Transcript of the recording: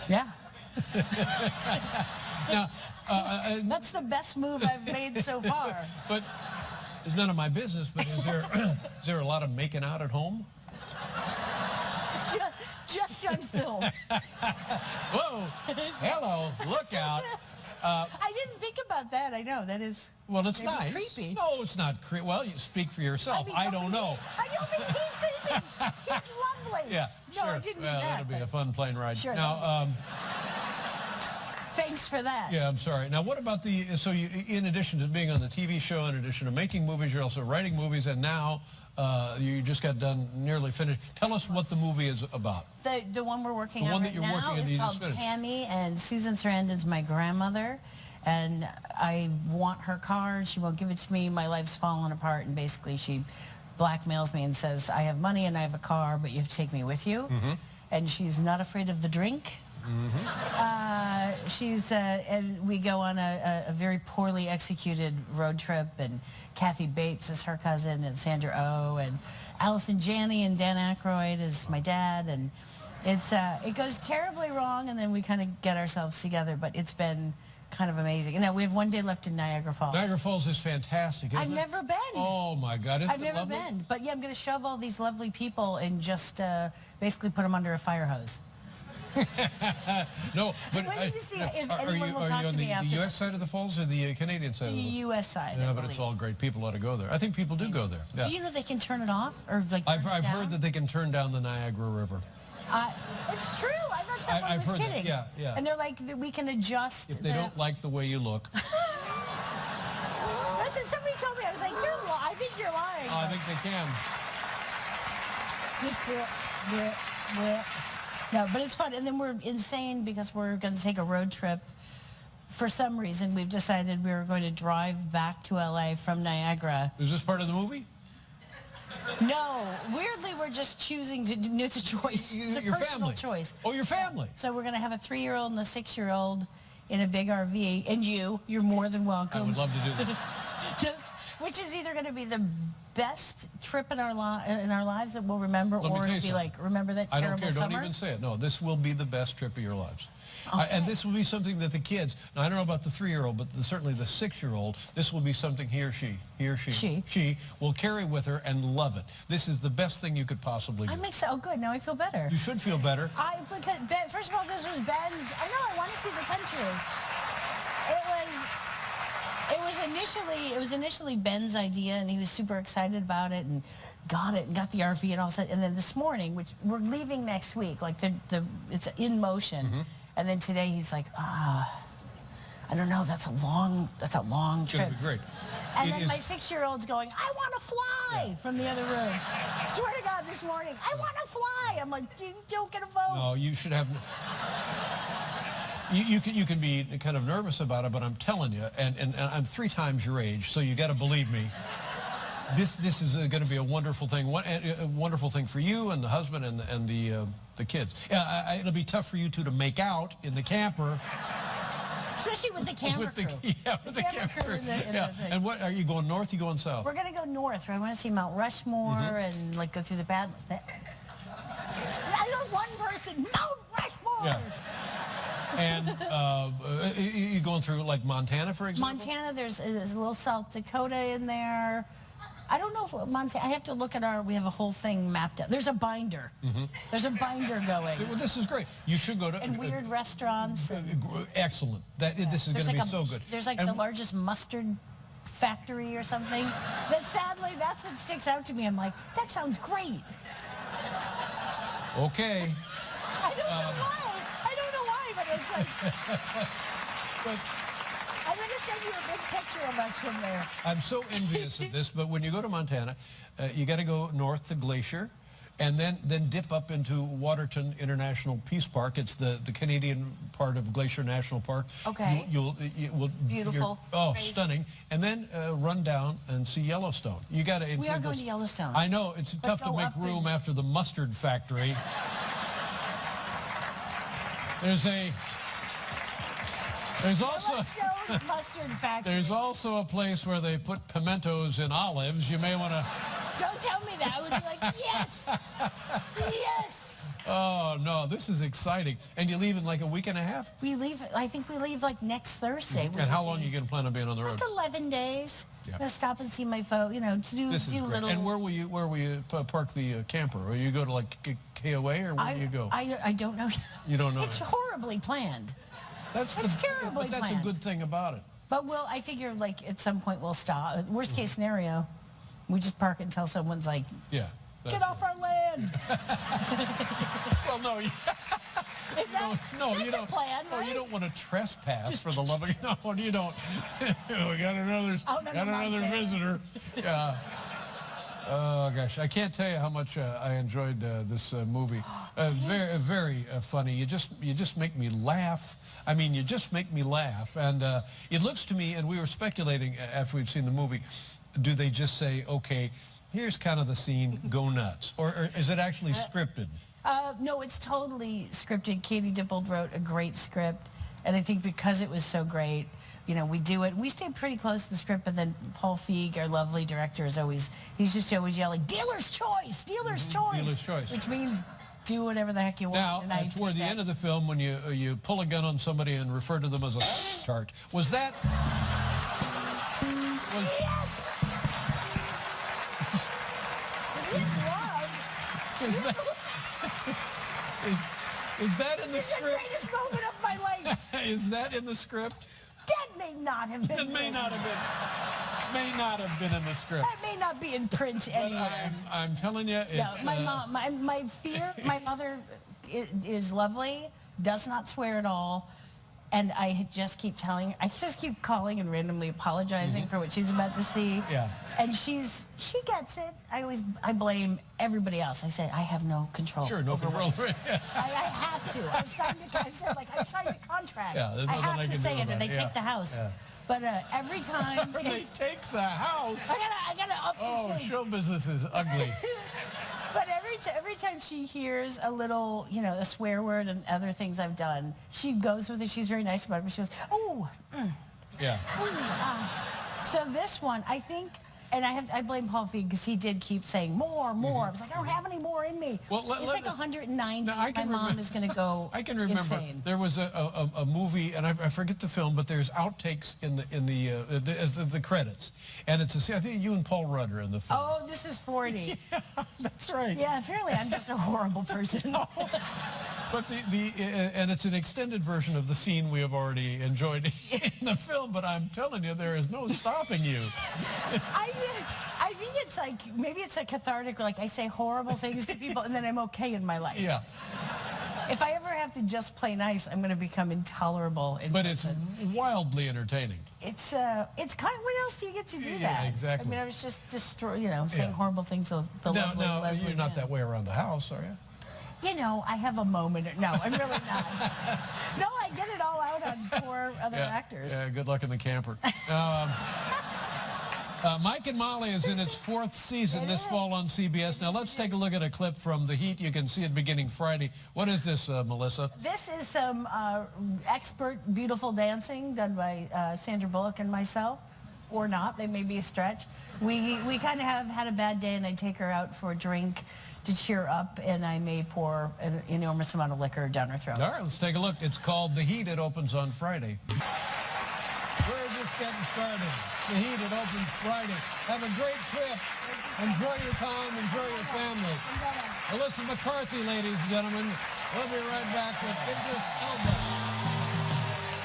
Yeah. Now, That's the best move I've made so far. but it's none of my business, but is there a lot of making out at home? Just on film. Whoa, hello, look out. I didn't think about that. I know, that is Well, it's maybe nice. creepy. No, it's not creepy. Well, you speak for yourself. I don't know. I don't think he's creepy. He's lovely. Yeah, no, sure. I didn't mean well, that. It'll be a fun plane ride. Sure. Now, thanks for that. yeah, I'm sorry. Now, what about so you, in addition to being on the TV show, in addition to making movies, you're also writing movies, and now you just got done, nearly finished. Tell us what the movie is about. The one we're working The on one that right you're now working on, is you called just finished. Tammy, and Susan Sarandon's my grandmother, and I want her car. She won't give it to me. My life's fallen apart, and basically she blackmails me and says, I have money and I have a car, but you have to take me with you. And she's not afraid of the drink. And we go on a very poorly executed road trip, and Kathy Bates is her cousin, and Sandra Oh, and Allison Janney, and Dan Aykroyd is my dad, and it goes terribly wrong, and then we kind of get ourselves together, but it's been kind of amazing. And now we have one day left in Niagara Falls. Niagara Falls is fantastic, isn't I've it? never been. Oh, my God. Isn't I've it never lovely? been, but yeah, I'm going to shove all these lovely people and just basically put them under a fire hose. No, but Wait till you see if are anyone will talk you on to me the after U.S. side of the falls or the Canadian side? The of the U.S. side. Yeah, I but it's believe. all great. People ought to go there. I think people do go there. Yeah. Do you know they can turn it off or like? Turn I've it heard down? that they can turn down the Niagara River. It's true. I thought someone I've was heard that. kidding. Yeah, yeah. And they're like, we can adjust. If they don't like the way you look. That's what somebody told me. I was like, I think you're lying. I think they can. Just do it. No, but it's fun. And then we're insane because we're going to take a road trip. For some reason, we've decided we were going to drive back to LA from Niagara. Is this part of the movie? No, weirdly, we're just choosing to. It's a choice. It's a Your personal family. choice. Oh, your family. So we're going to have a 3-year-old and a 6-year-old in a big RV, and you're more than welcome. I would love to do this. Which is either going to be the best trip in our lives that we'll remember, Let me or tell you it'll be like, something. remember that I terrible don't care. summer? Don't even say it. No, this will be the best trip of your lives. Okay. And this will be something that the kids, now I don't know about the 3-year-old, but certainly the 6-year-old, this will be something he or she will carry with her and love it. This is the best thing you could possibly do. Oh, good. Now I feel better. You should feel better. Because first of all, this was Ben's. I know. I want to see the country. It was initially Ben's idea, and he was super excited about it, and got the RV, and all of a sudden, and then this morning, which we're leaving next week, like it's in motion, and then today he's like, I don't know, that's a long trip. It's going to be great. And then my 6-year-old's going, I want to fly from the other room. Swear to God, this morning, I want to fly. I'm like, you don't get a vote. No, you should have. You can be kind of nervous about it, but I'm telling you, and I'm 3 times your age, so you got to believe me. This is going to be a wonderful thing. A wonderful thing for you and the husband and the kids. It'll be tough for you two to make out in the camper. Especially with the camera crew. Yeah, with the camera crew. Yeah. And what are you going north? You going south? We're gonna go north. I want to see Mount Rushmore and like go through the I know one person, Mount Rushmore. Yeah. And you going through like Montana, for example? Montana, there's a little South Dakota in there. I don't know if Montana. I have to look at we have a whole thing mapped out. There's a binder. There's a binder going. Well, this is great. You should go to and weird restaurants. Excellent. This is going to be so good. There's like the largest mustard factory or something. Sadly, that's what sticks out to me. I'm like, that sounds great. Okay. I don't know why, but it's like. I'm going to send you a big picture of us from there. I'm so envious of this, but when you go to Montana, you got to go north to Glacier, and then dip up into Waterton International Peace Park. It's the Canadian part of Glacier National Park. Okay. Beautiful. Crazy. Stunning. And then run down and see Yellowstone. You got to. We are going to Yellowstone. I know it's tough to make room after the mustard factory. There's also mustard factory. There's also a place where they put pimentos in olives. You may want to Don't tell me that. I would be like, yes, yes. Oh, no, this is exciting. And you leave in like a week and a half? I think we leave like next Thursday. And how long are you going to plan on being on the road? Like 11 days. Yeah. I'm gonna stop and see my folks, to do, This is do great. little. And where will you park the camper? Or you go to like KOA, or where do you go? I don't know. You don't know. It's horribly planned. It's terribly But that's planned. a good thing about it. But I figure like at some point we'll stop. Worst case scenario, we just park it until someone's like, Yeah. get off our land. Well, no. Is that, No, that's you don't. a plan, No, right? you don't want to trespass for the love of no, you don't. We got another visitor. Yeah. Oh gosh, I can't tell you how much I enjoyed this movie. Very funny. You just make me laugh. I mean, you just make me laugh. And it looks to me, and we were speculating after we'd seen the movie, do they just say, okay, here's kind of the scene, go nuts, or is it actually scripted? No, it's totally scripted. Katie Dippold wrote a great script, and I think because it was so great, we do it. We stay pretty close to the script, but then Paul Feig, our lovely director, he's just always yelling, dealer's choice, dealer's choice. Dealer's choice. Which means do whatever the heck you want. Now, toward the end of the film, when you pull a gun on somebody and refer to them as a tart, was that... Yes! Is that in the This is the script? greatest moment of my life. Is that in the script? That may not have been. It may not have been. May not have been in the script. That may not be in print But anywhere. I'm telling you, it's... No, my mom, my fear, my mother is lovely, does not swear at all, and I just keep calling and randomly apologizing for what she's about to see. Yeah. And she gets it. I blame everybody else. I say I have no control. Sure, no over control. what- I have to. I signed a contract. Yeah, there's I nothing have I to can say do it, or about they it. take Yeah. the house. Yeah. But every time Or they take the house. I gotta up the Oh, stakes. show business is ugly. But every time she hears a little, a swear word and other things I've done, she goes with it. She's very nice about it, but she goes, oh. Yeah. So this one, I think, and I blame Paul Feig because he did keep saying more. I was like, I don't have any more in me. Well, it's like 190. Now, I can My mom remember- is going to go I can remember insane. there was a movie, and I forget the film, but there's outtakes in the credits, and it's I think you and Paul Rudd are in the film. Oh, this is 40. Yeah, that's right. Yeah, apparently I'm just a horrible person. But and it's an extended version of the scene we have already enjoyed in the film. But I'm telling you, there is no stopping you. I think it's like, maybe it's a cathartic, like I say horrible things to people and then I'm okay in my life. Yeah. If I ever have to just play nice, I'm going to become intolerable in But it's person. wildly entertaining. It's kind of, when else do you get to do Yeah, that? exactly. I mean, I was just saying horrible things to the lovely Now, Leslie you're not Mann. that way around the house, are you? I have a moment. No, I'm really not. No, I get it all out on poor other actors. Yeah, good luck in the camper. Mike and Molly is in its 4th season this fall on CBS. Now let's take a look at a clip from The Heat. You can see it beginning Friday. What is this, Melissa? This is some expert, beautiful dancing done by Sandra Bullock and myself, or not. They may be a stretch. We kind of have had a bad day, and I take her out for a drink to cheer up, and I may pour an enormous amount of liquor down her throat. All right, let's take a look. It's called The Heat. It opens on Friday. We're just getting started. The Heat, it opens Friday. Have a great trip. Enjoy your time. Enjoy your family. Melissa McCarthy, ladies and gentlemen. We'll be right back with